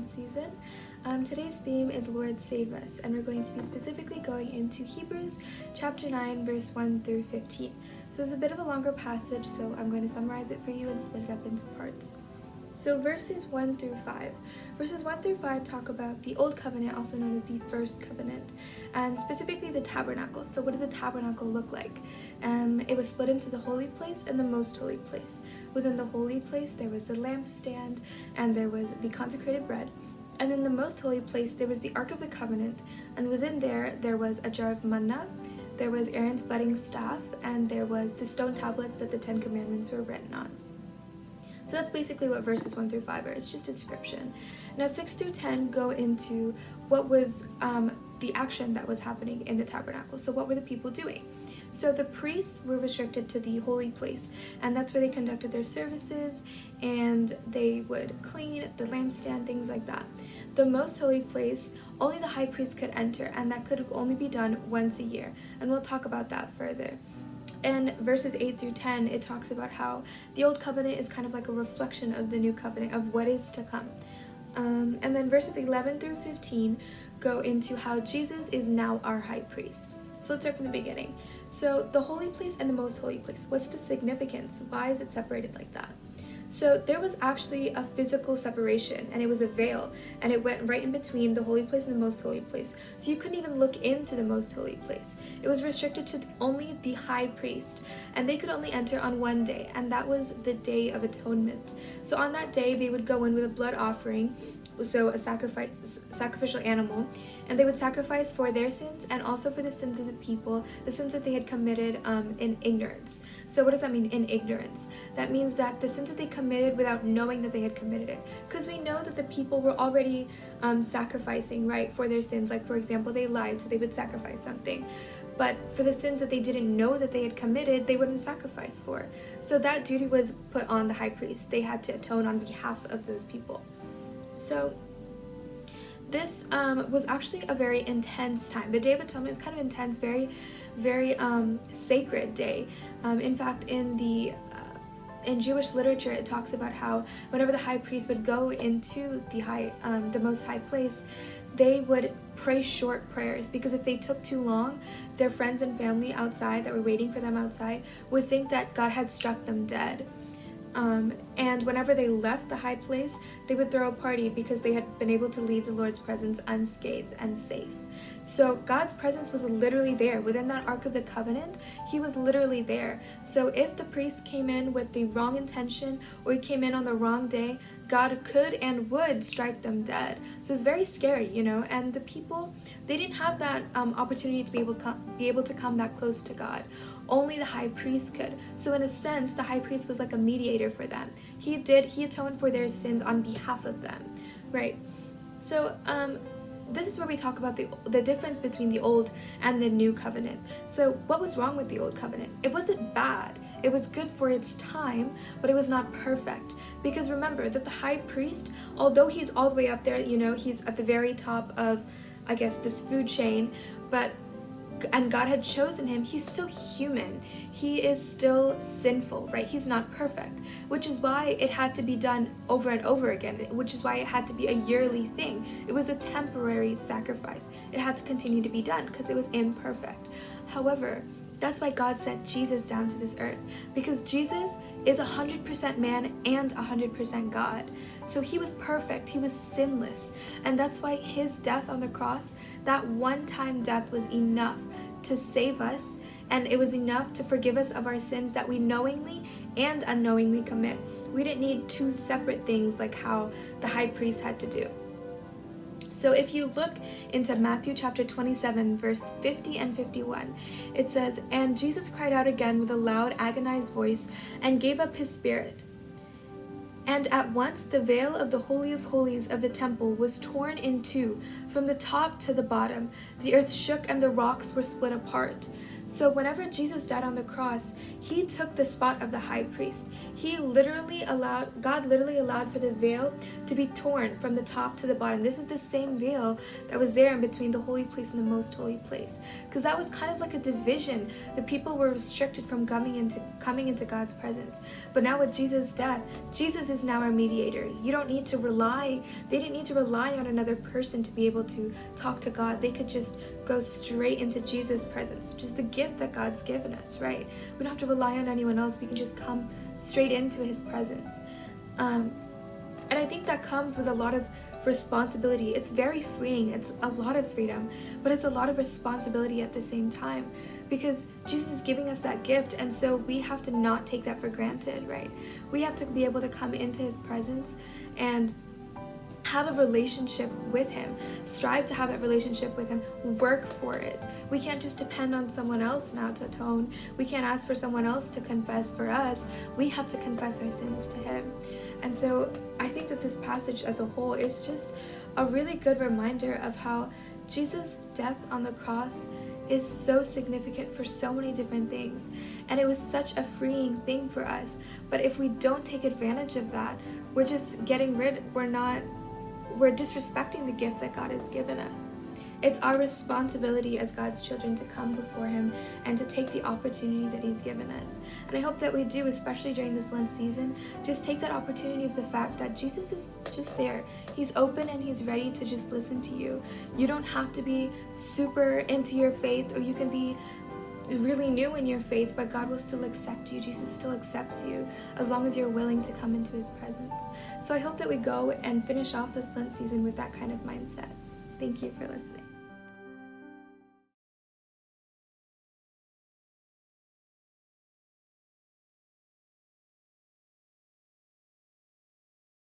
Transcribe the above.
Lent season. Today's theme is Lord Save Us, and we're going to be specifically going into Hebrews chapter 9, verse 1 through 15. So it's a bit of a longer passage, so I'm going to summarize it for you and split it up into parts. So verses 1 through 5. Verses 1 through 5 talk about the Old Covenant, also known as the First Covenant, and specifically the tabernacle. So what did the tabernacle look like? It was split into the holy place and the most holy place. Within the holy place, there was the lampstand, and there was the consecrated bread. And in the most holy place, there was the Ark of the Covenant, and within there was a jar of manna, there was Aaron's budding staff, and there was the stone tablets that the Ten Commandments were written on. So that's basically what verses 1 through 5 are. It's just a description. Now 6 through 10 go into what was the action that was happening in the tabernacle. So what were the people doing? So the priests were restricted to the holy place, and that's where they conducted their services, and they would clean the lampstand, things like that. The most holy place, only the high priest could enter, and that could only be done once a year, and we'll talk about that further. In verses 8 through 10, it talks about how the Old Covenant is kind of like a reflection of the New Covenant, of what is to come. And then verses 11 through 15 go into how Jesus is now our high priest. So let's start from the beginning. So the holy place and the most holy place, what's the significance? Why is it separated like that? So there was actually a physical separation, and it was a veil, and it went right in between the holy place and the most holy place. So you couldn't even look into the most holy place. It was restricted to only the high priest, and they could only enter on one day, and that was the Day of Atonement. So on that day, they would go in with a blood offering, so a sacrificial animal, and they would sacrifice for their sins and also for the sins of the people, the sins that they had committed in ignorance. So what does that mean, in ignorance? That means that the sins that they committed without knowing that they had committed it. Because we know that the people were already sacrificing, right, for their sins. Like, for example, they lied, so they would sacrifice something. But for the sins that they didn't know that they had committed, they wouldn't sacrifice for. So that duty was put on the high priest. They had to atone on behalf of those people. So this was actually a very intense time. The Day of Atonement is kind of intense, very, very sacred day. In fact, in Jewish literature, it talks about how whenever the high priest would go into the most high place, they would pray short prayers, because if they took too long, their friends and family outside that were waiting for them outside would think that God had struck them dead. And whenever they left the high place, they would throw a party because they had been able to leave the Lord's presence unscathed and safe. So God's presence was literally there. Within that Ark of the Covenant, he was literally there. So if the priest came in with the wrong intention, or he came in on the wrong day, God could and would strike them dead. So it's very scary, and the people, they didn't have that opportunity to be able to come that close to God. Only the high priest could. So in a sense, the high priest was like a mediator for them. He atoned for their sins on behalf of them, right? So this is where we talk about the difference between the Old and the New Covenant. So what was wrong with the Old Covenant? It wasn't bad. It was good for its time, but it was not perfect. Because remember that the high priest, although he's all the way up there, he's at the very top of, I guess, this food chain, and God had chosen him, he's still human. He is still sinful, right? He's not perfect, which is why it had to be done over and over again, which is why it had to be a yearly thing. It was a temporary sacrifice. It had to continue to be done because it was imperfect. However, that's why God sent Jesus down to this earth, because Jesus is 100% man and 100% God. So he was perfect, he was sinless, and that's why his death on the cross, that one-time death, was enough to save us, and it was enough to forgive us of our sins that we knowingly and unknowingly commit. We didn't need two separate things like how the high priest had to do. So if you look into Matthew chapter 27, verse 50 and 51, it says, "And Jesus cried out again with a loud, agonized voice and gave up his spirit. And at once the veil of the Holy of Holies of the temple was torn in two, from the top to the bottom. The earth shook and the rocks were split apart." So whenever Jesus died on the cross, he took the spot of the high priest. God literally allowed for the veil to be torn from the top to the bottom. This is the same veil that was there in between the holy place and the most holy place. Because that was kind of like a division. The people were restricted from coming into God's presence. But now with Jesus' death, Jesus is now our mediator. They didn't need to rely on another person to be able to talk to God. They could just go straight into Jesus' presence, which is the gift that God's given us, right? We don't have to rely on anyone else. We can just come straight into his presence. And I think that comes with a lot of responsibility. It's very freeing. It's a lot of freedom, but it's a lot of responsibility at the same time, because Jesus is giving us that gift, and so we have to not take that for granted, right? We have to be able to come into his presence and have a relationship with him, strive to have that relationship with him, work for it. We can't just depend on someone else now to atone. We can't ask for someone else to confess for us. We have to confess our sins to him. And so I think that this passage as a whole is just a really good reminder of how Jesus' death on the cross is so significant for so many different things, and it was such a freeing thing for us. But if we don't take advantage of that, we're disrespecting the gift that God has given us. It's our responsibility as God's children to come before him and to take the opportunity that he's given us. And I hope that we do, especially during this Lent season, just take that opportunity of the fact that Jesus is just there. He's open and he's ready to just listen to you. You don't have to be super into your faith, or you can be really new in your faith, but God will still accept you. Jesus still accepts you as long as you're willing to come into his presence. So I hope that we go and finish off this Lent season with that kind of mindset. Thank you for listening.